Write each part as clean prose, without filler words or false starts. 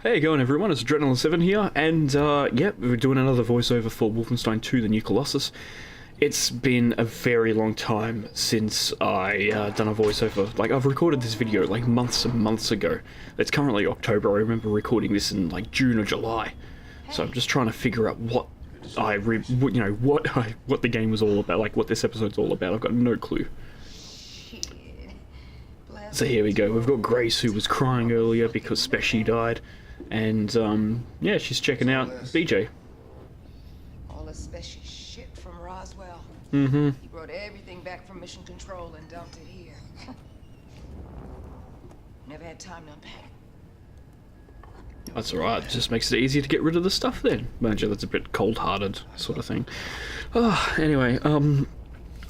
Hey going everyone, it's Adrenaline7 here, and yeah, we're doing another voiceover for Wolfenstein 2, the new Colossus. It's been a very long time since I done a voiceover. Like, I've recorded this video like months and months ago. It's currently October. I remember recording this in like June or July. So I'm just trying to figure out what what the game was all about, like what this episode's all about. I've got no clue. So here we go. We've got Grace, who was crying earlier because Speshi died. And, yeah, she's checking out BJ. All the special shit from Roswell. Mm-hmm. He brought everything back from Mission Control and dumped it here. Never had time to unpack it. That's alright. Just makes it easier to get rid of the stuff then. Mind you, that's a bit cold-hearted sort of thing. Anyway,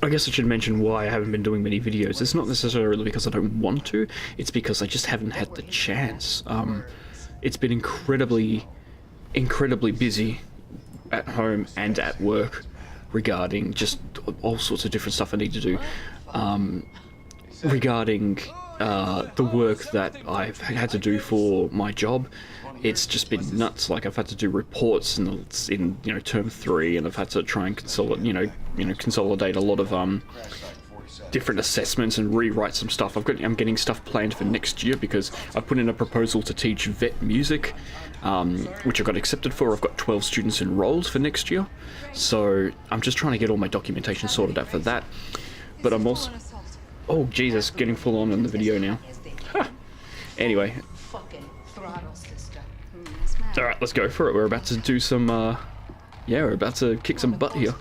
I guess I should mention why I haven't been doing many videos. It's not necessarily because I don't want to, it's because I just haven't had the chance. It's been incredibly busy at home and at work regarding just all sorts of different stuff I need to do. Regarding the work that I've had to do for my job, it's just been nuts. Like, I've had to do reports in term 3, and I've had to try and consolidate a lot of different assessments and rewrite some stuff. I'm getting stuff planned for next year because I put in a proposal to teach vet music, which I got accepted for. I've got 12 students enrolled for next year, so I'm just trying to get all my documentation sorted out for that. But I'm also, oh Jesus, getting full on in the video now. Anyway, alright, let's go for it. We're about to do some yeah, we're about to kick some butt here.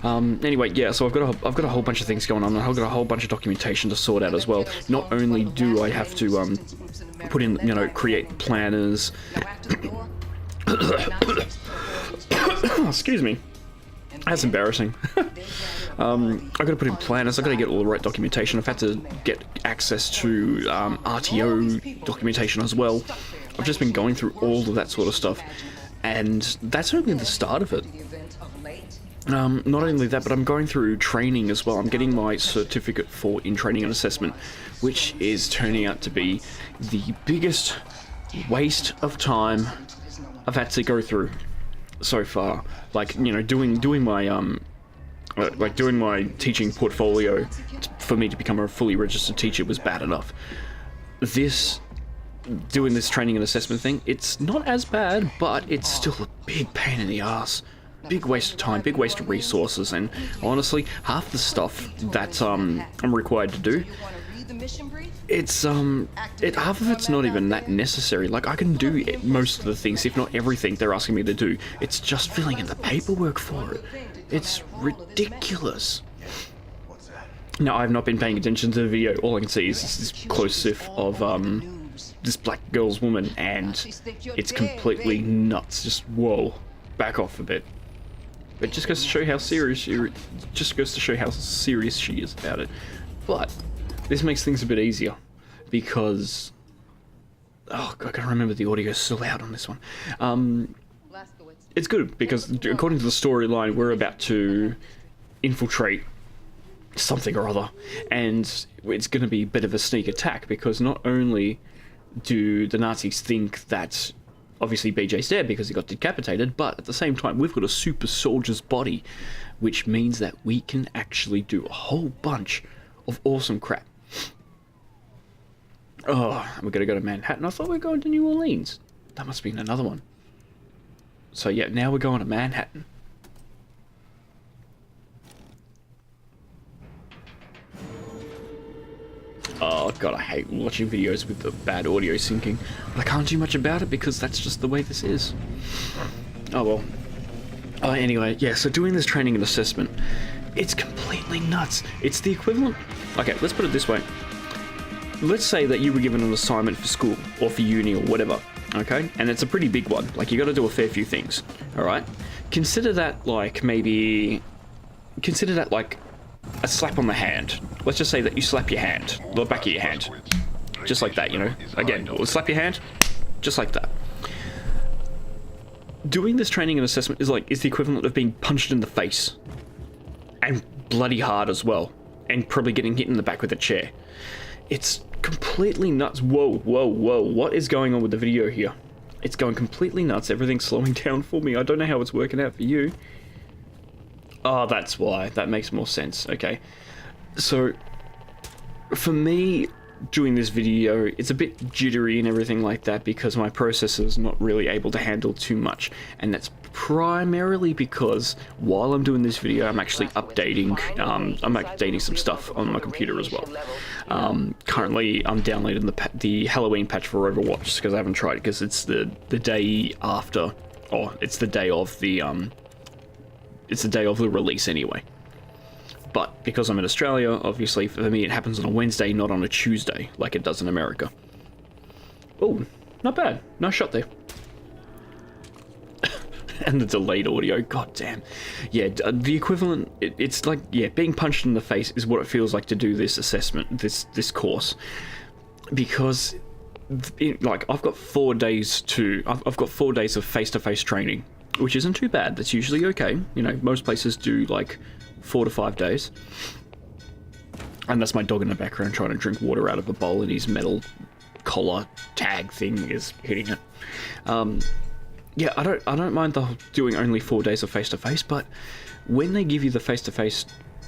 Anyway, yeah, so I've got a whole bunch of things going on, and I've got a whole bunch of documentation to sort out as well. Not only do I have to put in, create planners. Excuse me. That's embarrassing. I've got to put in planners. I've got to get all the right documentation. I've had to get access to RTO documentation as well. I've just been going through all of that sort of stuff, and that's only the start of it. Not only that, but I'm going through training as well. I'm getting my certificate for in training and assessment, which is turning out to be the biggest waste of time I've had to go through so far. Like, doing my teaching portfolio for me to become a fully registered teacher was bad enough. Doing this training and assessment thing, it's not as bad, but it's still a big pain in the ass. Big waste of time, big waste of resources, and honestly, half the stuff that I'm required to do, it's half of it's not even that necessary. Like, I can do most of the things, if not everything they're asking me to do. It's just filling in the paperwork for it. It's ridiculous. Now, I've not been paying attention to the video. All I can see is this close-if of this black girl's woman, and it's completely nuts. Just whoa, back off a bit. It just goes to show how serious she is about it. But this makes things a bit easier because, oh God, I can't remember, the audio's so loud on this one. It's good because according to the storyline, we're about to infiltrate something or other, and it's going to be a bit of a sneak attack because not only do the Nazis think that obviously BJ's dead because he got decapitated, but at the same time we've got a super soldier's body, which means that we can actually do a whole bunch of awesome crap. Oh, we're gonna go to Manhattan. I thought we were going to New Orleans. That must have been another one. So yeah, now we're going to Manhattan. Oh God, I hate watching videos with the bad audio syncing, but I can't do much about it because that's just the way this is. Oh well. Anyway, yeah, so doing this training and assessment, it's completely nuts. It's the equivalent... Okay, let's put it this way. Let's say that you were given an assignment for school, or for uni, or whatever, okay? And it's a pretty big one. Like, you gotta do a fair few things, alright? Consider that like a slap on the hand. Let's just say that you slap your hand, the back of your hand, just like that, Again, slap your hand, just like that. Doing this training and assessment is the equivalent of being punched in the face, and bloody hard as well, and probably getting hit in the back with a chair. It's completely nuts. Whoa, whoa, whoa! What is going on with the video here? It's going completely nuts. Everything's slowing down for me. I don't know how it's working out for you. Oh, that's why. That makes more sense. Okay. So, for me, doing this video, it's a bit jittery and everything like that because my processor's not really able to handle too much. And that's primarily because while I'm doing this video, I'm actually updating some stuff on my computer as well. Currently, I'm downloading the Halloween patch for Overwatch because I haven't tried it because it's the day after, or it's the day of the release anyway. But because I'm in Australia, obviously for me it happens on a Wednesday, not on a Tuesday, like it does in America. Oh, not bad. Nice shot there. And the delayed audio, god damn. Yeah, the equivalent, it's like, yeah, being punched in the face is what it feels like to do this assessment, this course. Because, like, I've got 4 days of face-to-face training, which isn't too bad. That's usually okay. You know, most places do, like, 4 to 5 days. And that's my dog in the background trying to drink water out of a bowl, and his metal collar tag thing is hitting it. Yeah, I don't mind doing only 4 days of face-to-face, but when they give you the face-to-face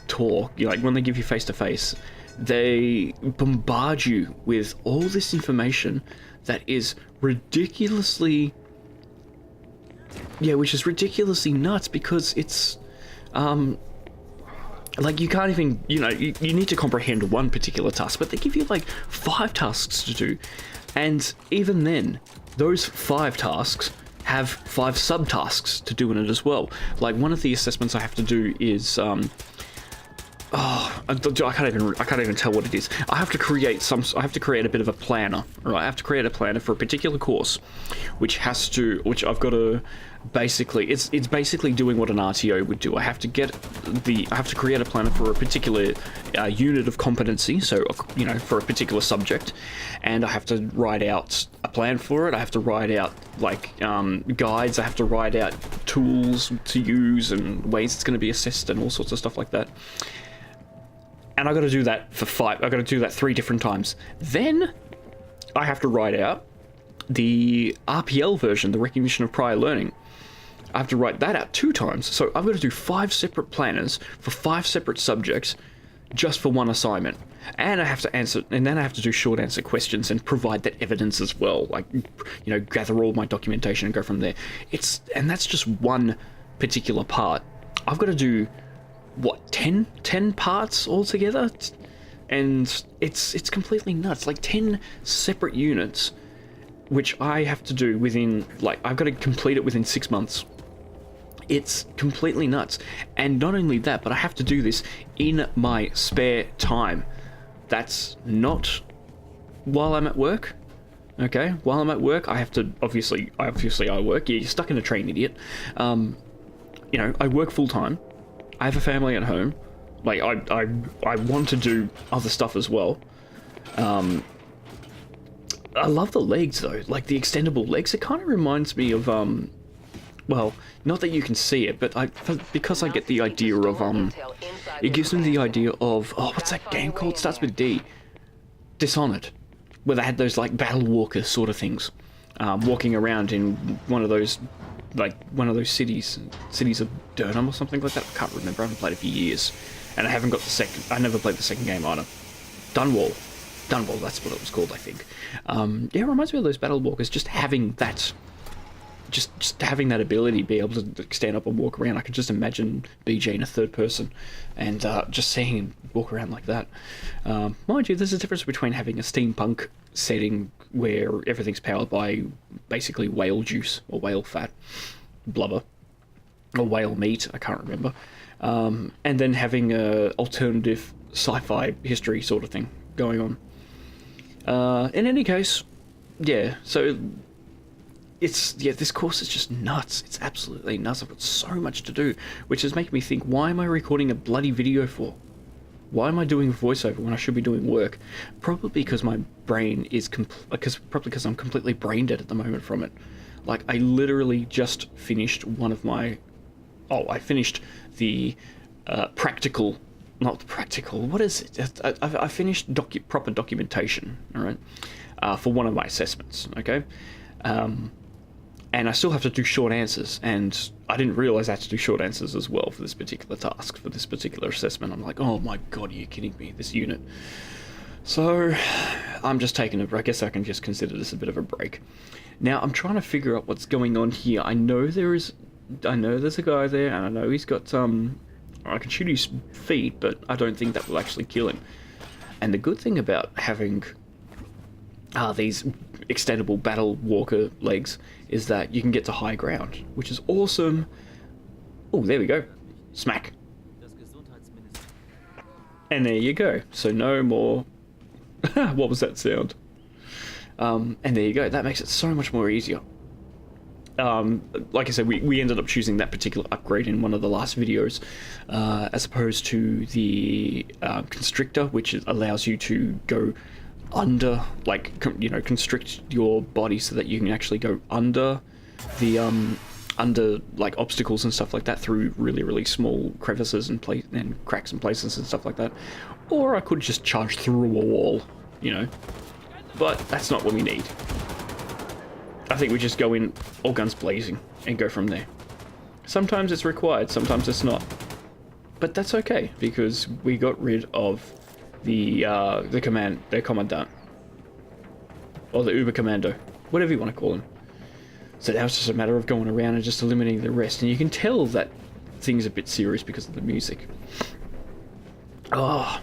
talk, when they give you face-to-face, they bombard you with all this information that is ridiculously, which is ridiculously nuts because it's, like, you can't even, you need to comprehend one particular task, but they give you, like, 5 tasks to do. And even then, those 5 tasks have 5 subtasks to do in it as well. Like, one of the assessments I have to do is, I can't even tell what it is. I have to create a bit of a planner, right? I have to create a planner for a particular course, which I've got to basically, it's basically doing what an RTO would do. I have to create a planner for a particular unit of competency, so, for a particular subject, and I have to write out a plan for it. I have to write out, like, guides. I have to write out tools to use and ways it's going to be assessed and all sorts of stuff like that. And I got to do that I got to do that 3 different times. Then I have to write out the RPL version, the recognition of prior learning. I have to write that out 2 times. So I've got to do 5 separate planners for 5 separate subjects just for one assignment. And I have to do short answer questions and provide that evidence as well. Like, gather all my documentation and go from there. And that's just one particular part. I've got to do, 10 parts altogether? And it's completely nuts. Like, 10 separate units, which I have to do within, I've got to complete it within 6 months. It's completely nuts. And not only that, but I have to do this in my spare time. That's not while I'm at work. Okay? While I'm at work, I have to, obviously I work. Yeah, you're stuck in a train, idiot. I work full time. I have a family at home. Like, I want to do other stuff as well. I love the legs, though. Like, the extendable legs. It kind of reminds me of, well, not that you can see it, but because I get the idea of, it gives me the idea of, what's that game called? It starts with D. Dishonored. Where they had those, like, battle walkers sort of things. Walking around in one of those cities of Durham or something like that. I can't remember. I haven't played it for years, and I never played the second game either. Dunwall, that's what it was called, I think. It reminds me of those battle walkers. Just having that, just having that ability, be able to stand up and walk around. I could just imagine BJ in a third person, and just seeing him walk around like that. Mind you, there's a difference between having a steampunk setting where everything's powered by basically whale juice or whale fat, blubber, or whale meat, I can't remember, and then having a alternative sci-fi history sort of thing going on. In any case, yeah, so this course is just nuts. It's absolutely nuts. I've got so much to do, which is making me think, why am I recording a bloody video for? Why am I doing voiceover when I should be doing work? Probably because my brain is because I'm completely brain dead at the moment from it. Like, I literally just finished I finished the practical, not the practical, what is it? I finished proper documentation, all right, for one of my assessments, okay? and I still have to do short answers, and I didn't realize I had to do short answers as well for this particular task, for this particular assessment. I'm like, oh my god, are you kidding me, this unit? So I'm just taking I guess I can just consider this a bit of a break. Now I'm trying to figure out what's going on here. I know there's a guy there, and I know he's got I can shoot his feet, but I don't think that will actually kill him. And the good thing about having these extendable battle walker legs is that you can get to high ground, which is awesome. Oh, there we go. Smack. And there you go. So no more... what was that sound? And there you go. That makes it so much more easier. Like I said, we ended up choosing that particular upgrade in one of the last videos, as opposed to the constrictor, which allows you to go under, like, constrict your body so that you can actually go under the under like obstacles and stuff like that through really, really small crevices and cracks and places and stuff like that. Or I could just charge through a wall, but that's not what we need. I think we just go in all guns blazing and go from there. Sometimes it's required, sometimes it's not. But that's okay, because we got rid of the commandant. Or the Uber Commando. Whatever you want to call him. So now it's just a matter of going around and just eliminating the rest. And you can tell that things are a bit serious because of the music. Oh,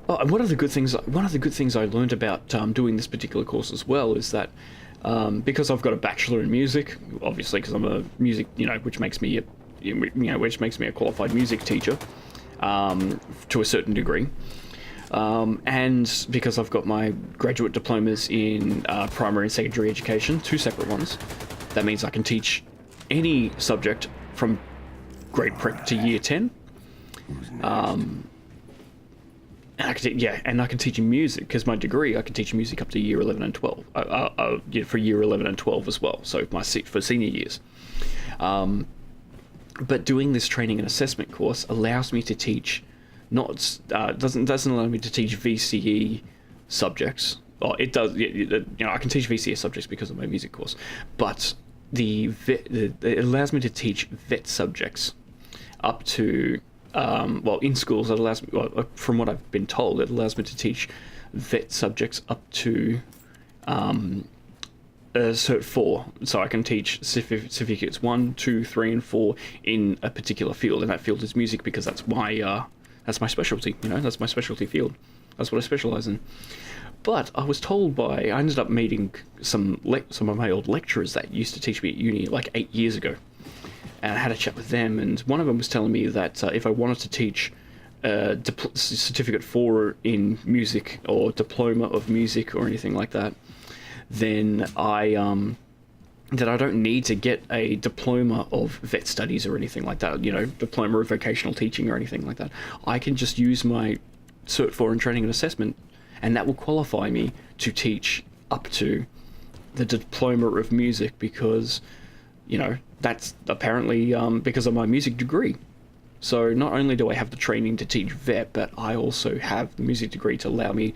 and one of the good things I learned about doing this particular course as well is that because I've got a bachelor in music, obviously because I'm a music, which makes me a qualified music teacher to a certain degree, and because I've got my graduate diplomas in primary and secondary education, 2 separate ones, that means I can teach any subject from grade prep to year 10. And I can teach you music, because my degree, I can teach music up to year 11 and 12. For year 11 and 12 as well, so for senior years. But doing this training and assessment course allows me to teach, doesn't allow me to teach VCE subjects. Well, it does. I can teach VCE subjects because of my music course, but it allows me to teach vet subjects up to. In schools, it allows me, from what I've been told, it allows me to teach vet subjects up to Cert 4. So I can teach certificates 1, 2, 3, and 4 in a particular field, and that field is music because that's my specialty. That's my specialty field. That's what I specialize in. But I was told I ended up meeting some of my old lecturers that used to teach me at uni like 8 years ago. And I had a chat with them, and one of them was telling me that if I wanted to teach certificate 4 in music or diploma of music or anything like that, then I don't need to get a diploma of vet studies or anything like that, diploma of vocational teaching or anything like that. I can just use my Cert 4 in training and assessment, and that will qualify me to teach up to the diploma of music because, that's apparently because of my music degree. So not only do I have the training to teach vet, but I also have the music degree to allow me,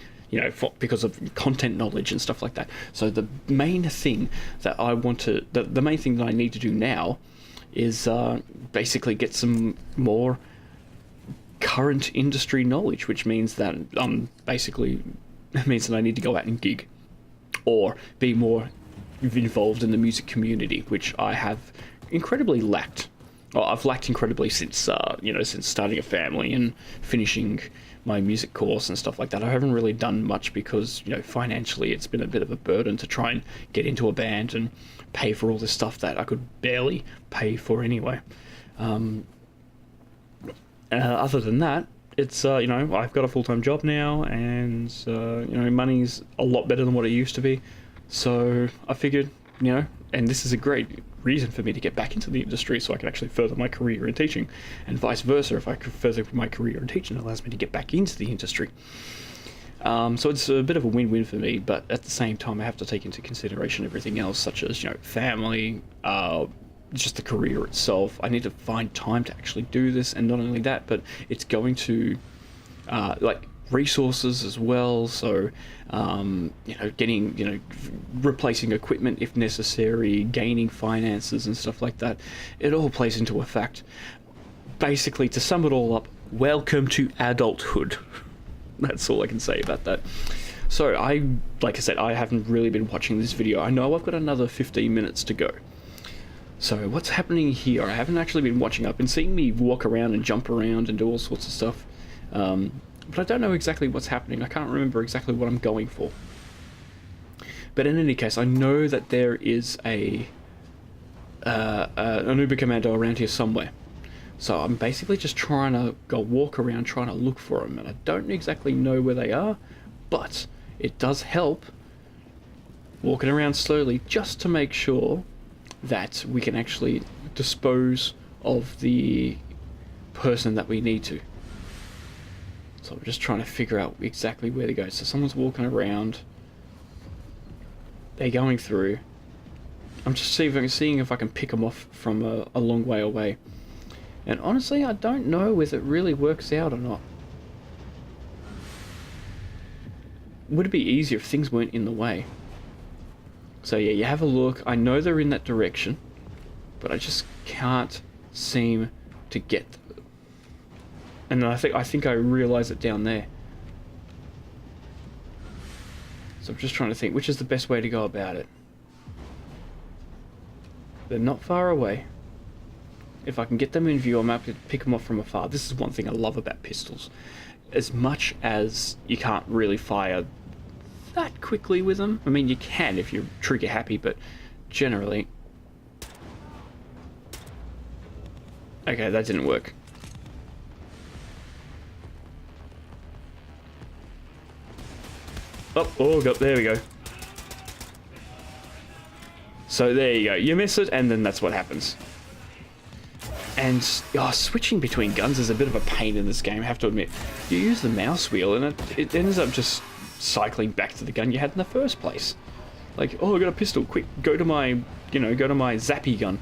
because of content knowledge and stuff like that. So the main thing that the main thing that I need to do now is basically get some more current industry knowledge, which means that it means that I need to go out and gig or be more involved in the music community, which I have incredibly lacked. Well, I've lacked incredibly since starting a family and finishing my music course and stuff like that. I haven't really done much because, financially it's been a bit of a burden to try and get into a band and pay for all this stuff that I could barely pay for anyway. Other than that, it's, I've got a full-time job now, and, money's a lot better than what it used to be. So I figured, and this is a great reason for me to get back into the industry so I can actually further my career in teaching, and vice versa. If I could further my career in teaching, it allows me to get back into the industry. So it's a bit of a win-win for me, but at the same time I have to take into consideration everything else, such as, family, just the career itself. I need to find time to actually do this, and not only that, but it's going to, resources as well. So, getting, replacing equipment if necessary, gaining finances and stuff like that. It all plays into effect. Basically, to sum it all up, welcome to adulthood. That's all I can say about that. So like I said, I haven't really been watching this video. I know I've got another 15 minutes to go. So what's happening here? I haven't actually been watching. I've been seeing me walk around and jump around and do all sorts of stuff. But I don't know exactly what's happening. I can't remember exactly what I'm going for. But in any case, I know that there is an Uber Commando around here somewhere. So I'm basically just trying to go walk around, trying to look for them. And I don't exactly know where they are, but it does help walking around slowly just to make sure that we can actually dispose of the person that we need to. So I'm just trying to figure out exactly where to go. So someone's walking around. They're going through. I'm just seeing if I can pick them off from a long way away. And honestly, I don't know whether it really works out or not. Would it be easier if things weren't in the way? So yeah, you have a look. I know they're in that direction, but I just can't seem to get them. And then I think I realise it down there. So I'm just trying to think which is the best way to go about it. They're not far away. If I can get them in view, I'm able to pick them off from afar. This is one thing I love about pistols. As much as you can't really fire that quickly with them. I mean, you can if you're trigger happy, but generally... Okay, that didn't work. Oh, there we go. So there you go. You miss it, and then that's what happens. And switching between guns is a bit of a pain in this game, I have to admit. You use the mouse wheel, and it ends up just cycling back to the gun you had in the first place. Like, oh, I got a pistol. Quick, go to my zappy gun,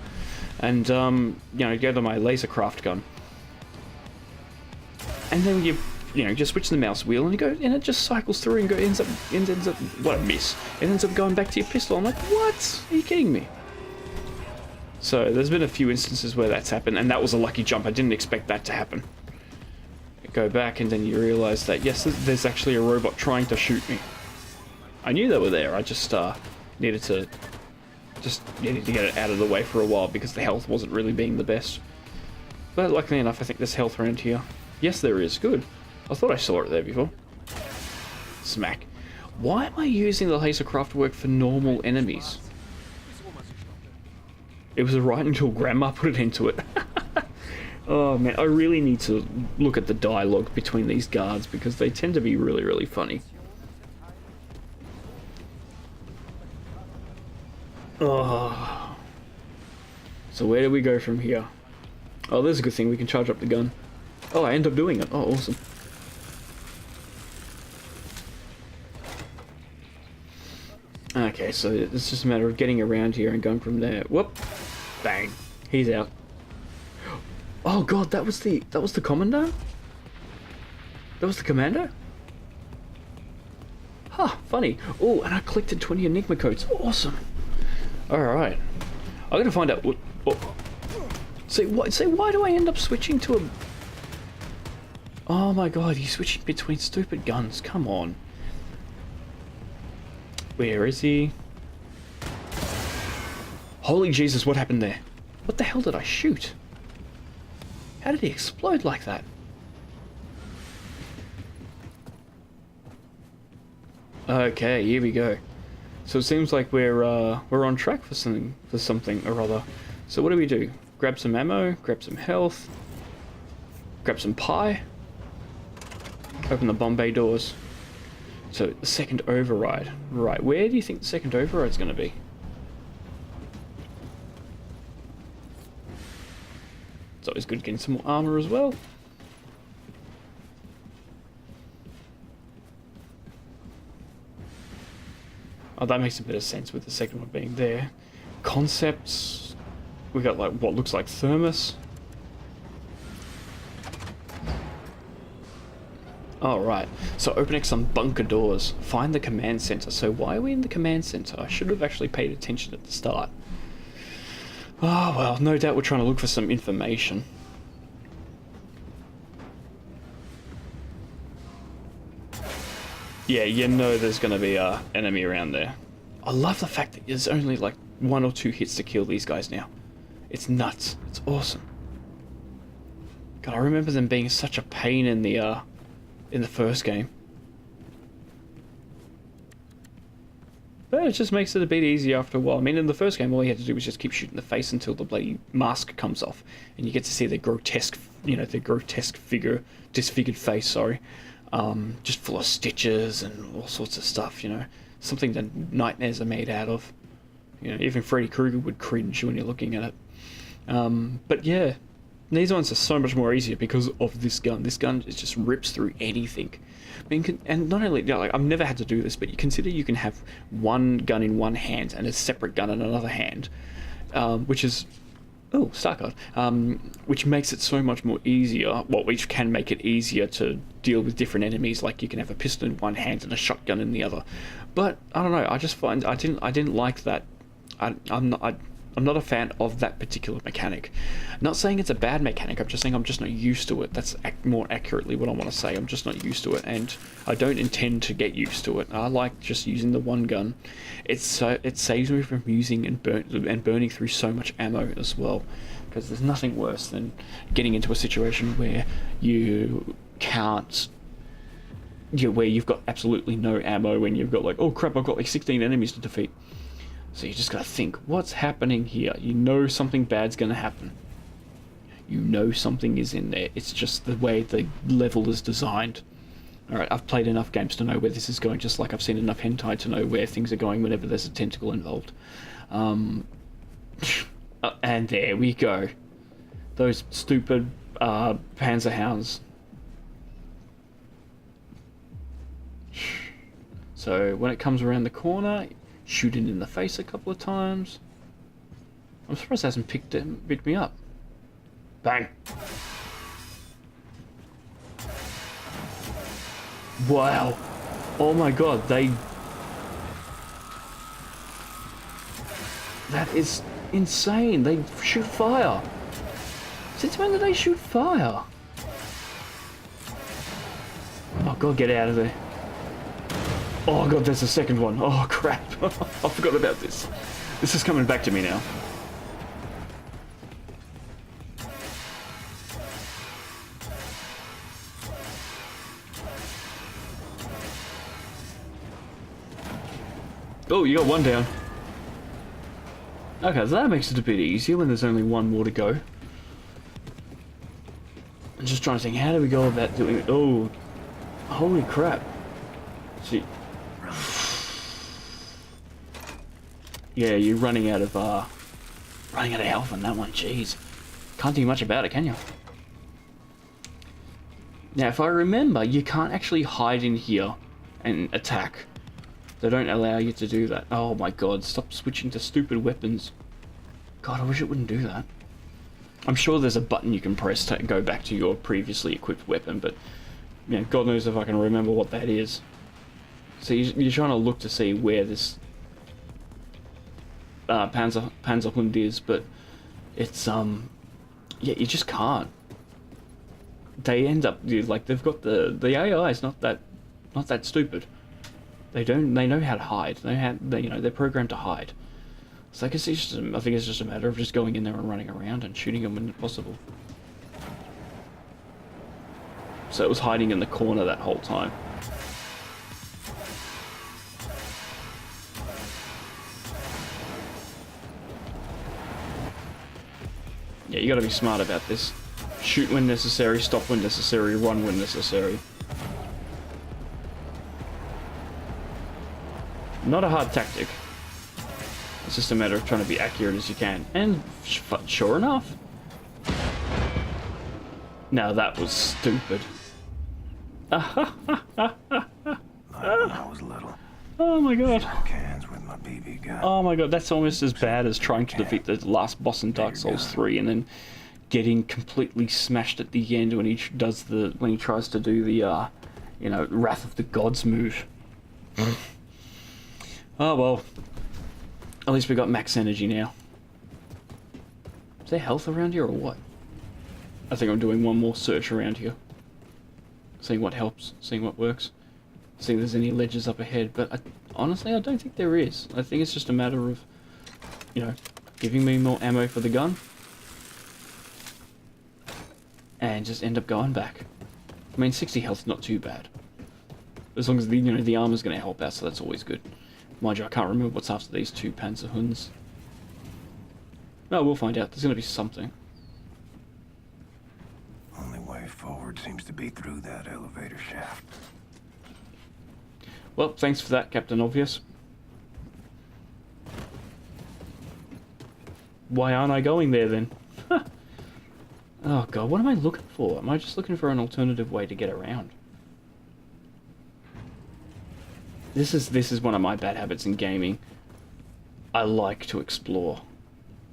and go to my lasercraft gun. And then you just switch the mouse wheel, and you go, and it just cycles through and ends up. What a miss! It ends up going back to your pistol. I'm like, what? Are you kidding me? So there's been a few instances where that's happened, and that was a lucky jump. I didn't expect that to happen. Go back, and then you realise that, yes, there's actually a robot trying to shoot me. I knew they were there. I just needed to get it out of the way for a while because the health wasn't really being the best. But luckily enough, I think there's health around here. Yes, there is. Good. I thought I saw it there before. Smack. Why am I using the lasercraft work for normal enemies? It was right until Grandma put it into it. Oh man, I really need to look at the dialogue between these guards because they tend to be really, really funny. Oh. So where do we go from here? Oh, there's a good thing. We can charge up the gun. Oh, I end up doing it. Oh, awesome. Okay, so it's just a matter of getting around here and going from there. Whoop! Bang! He's out. Oh god, that was the commandant? That was the commando? Huh, funny. Oh, and I collected 20 Enigma codes. Awesome. Alright. I gotta find out what... See, why do I end up switching to a... Oh my god, he's switching between stupid guns. Come on. Where is he? Holy Jesus, what happened there? What the hell did I shoot? How did he explode like that? Okay, here we go. So it seems like we're on track for something or other. So what do we do? Grab some ammo, grab some health, grab some pie, open the bomb bay doors. So the second override. Right, where do you think the second override's going to be? It's always good getting some more armor as well. Oh, that makes a bit of sense with the second one being there. Concepts. We got like what looks like thermos. Alright, so opening some bunker doors. Find the command center. So why are we in the command center? I should have actually paid attention at the start. Oh well, no doubt we're trying to look for some information. Yeah, you know there's gonna be a enemy around there. I love the fact that there's only like 1 or 2 hits to kill these guys now. It's nuts. It's awesome. God, I remember them being such a pain in the first game. But it just makes it a bit easier after a while. I mean, in the first game, all you had to do was just keep shooting the face until the bloody mask comes off, and you get to see their grotesque, you know, their grotesque disfigured face. Sorry, just full of stitches and all sorts of stuff. You know, something that nightmares are made out of. You know, even Freddy Krueger would cringe when you're looking at it. But yeah, these ones are so much more easier because of this gun. This gun just rips through anything. I mean, and not only, you know, like, I've never had to do this, but you consider you can have one gun in one hand and a separate gun in another hand, which is, oh, Star Card, which makes it so much more easier, well, which can make it easier to deal with different enemies, like you can have a pistol in one hand and a shotgun in the other. But, I don't know, I just find, I didn't like that. I'm not a fan of that particular mechanic. Not saying it's a bad mechanic, I'm just saying I'm just not used to it. That's more accurately what I want to say. I'm just not used to it, and I don't intend to get used to it. I like just using the one gun. It saves me from using and burning through so much ammo as well, because there's nothing worse than getting into a situation where you can't, where you've got absolutely no ammo, when you've got like, oh crap, I've got like 16 enemies to defeat. So you just gotta think, what's happening here? You know something bad's gonna happen. You know something is in there. It's just the way the level is designed. Alright, I've played enough games to know where this is going, just like I've seen enough hentai to know where things are going whenever there's a tentacle involved. And there we go. Those stupid Panzer Hounds. So when it comes around the corner, shoot it in the face a couple of times. I'm surprised it hasn't picked me up. Bang. Wow. Oh my god, that is insane. They shoot fire. Since when do they shoot fire? Oh god, get out of there. Oh god, there's a second one. Oh crap. I forgot about this. This is coming back to me now. Oh, you got one down. Okay, so that makes it a bit easier when there's only one more to go. I'm just trying to think, how do we go about doing it? Oh, holy crap. See. Yeah, you're running out of health on that one. Jeez, can't do much about it, can you? Now, if I remember, you can't actually hide in here and attack. They don't allow you to do that. Oh my god, stop switching to stupid weapons. God, I wish it wouldn't do that. I'm sure there's a button you can press to go back to your previously equipped weapon, but you know, God knows if I can remember what that is. So you're trying to look to see where this Panzerhund is, but it's yeah, you just can't. They end up like, they've got the AI is not that stupid. They know how to hide. They're programmed to hide. So I guess I think it's just a matter of just going in there and running around and shooting them when possible. So it was hiding in the corner that whole time. Yeah, you gotta be smart about this. Shoot when necessary, stop when necessary, run when necessary. Not a hard tactic. It's just a matter of trying to be accurate as you can. And sure enough. Now that was stupid. Like when I was little. Oh my god. Cans with my BB gun. Oh my god, that's almost as bad as trying to defeat the last boss in Dark Souls 3 and then getting completely smashed at the end when he tries to do the you know, Wrath of the Gods move. Oh well. At least we got max energy now. Is there health around here or what? I think I'm doing one more search around here. Seeing what helps, seeing what works. Seeing if there's any ledges up ahead, but honestly I don't think there is. I think it's just a matter of, you know, giving me more ammo for the gun. And just end up going back. I mean, 60 health's not too bad. As long as the, you know, the armor's going to help out, so that's always good. Mind you, I can't remember what's after these two Panzerhunds. No, we'll find out. There's going to be something. Only way forward seems to be through that elevator shaft. Well, thanks for that, Captain Obvious. Why aren't I going there then? Oh god, what am I looking for? Am I just looking for an alternative way to get around? This is one of my bad habits in gaming. I like to explore.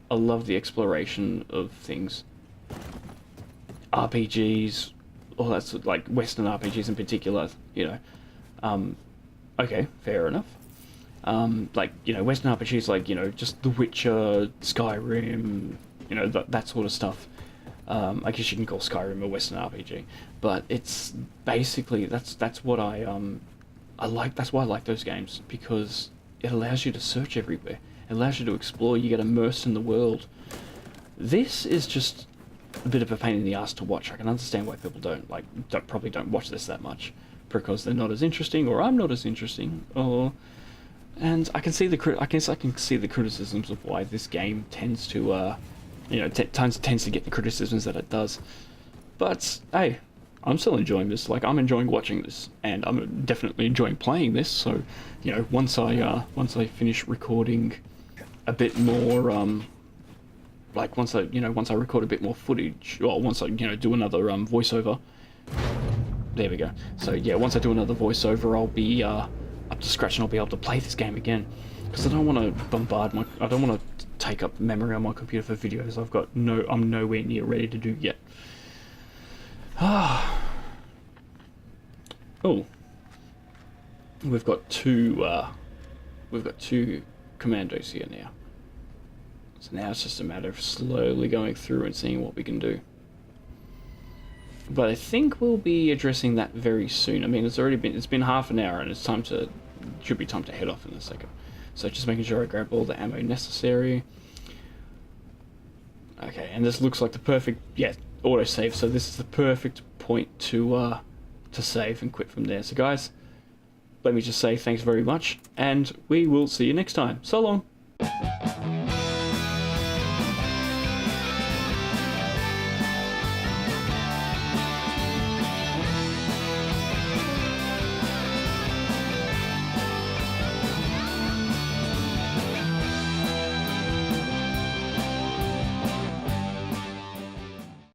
I love the exploration of things. RPGs, all that's like Western RPGs in particular, you know. Okay, fair enough. Like, you know, Western RPGs like, you know, just The Witcher, Skyrim, you know, that sort of stuff. I guess you can call Skyrim a Western RPG, but it's basically that's what I like. That's why I like those games, because it allows you to search everywhere. It allows you to explore. You get immersed in the world. This is just a bit of a pain in the ass to watch. I can understand why people probably don't watch this that much, because they're not as interesting, or I'm not as interesting, and I can see I guess I can see the criticisms of why this game tends to you know, tends to get the criticisms that it does. But hey, I'm still enjoying this. Like, I'm enjoying watching this, and I'm definitely enjoying playing this. So, you know, once I finish recording a bit more, like once I record a bit more footage, or once I, you know, do another voiceover. There we go. So yeah, once I do another voiceover, I'll be up to scratch and I'll be able to play this game again. Because I don't want to I don't want to take up memory on my computer for videos I'm nowhere near ready to do yet. Oh, we've got two commandos here now. So now it's just a matter of slowly going through and seeing what we can do. But I think we'll be addressing that very soon. I mean, it's been half an hour, and should be time to head off in a second. So just making sure I grab all the ammo necessary. Okay, and this looks like the perfect, yeah, autosave. So this is the perfect point to save and quit from there. So guys, let me just say thanks very much, and we will see you next time. So long.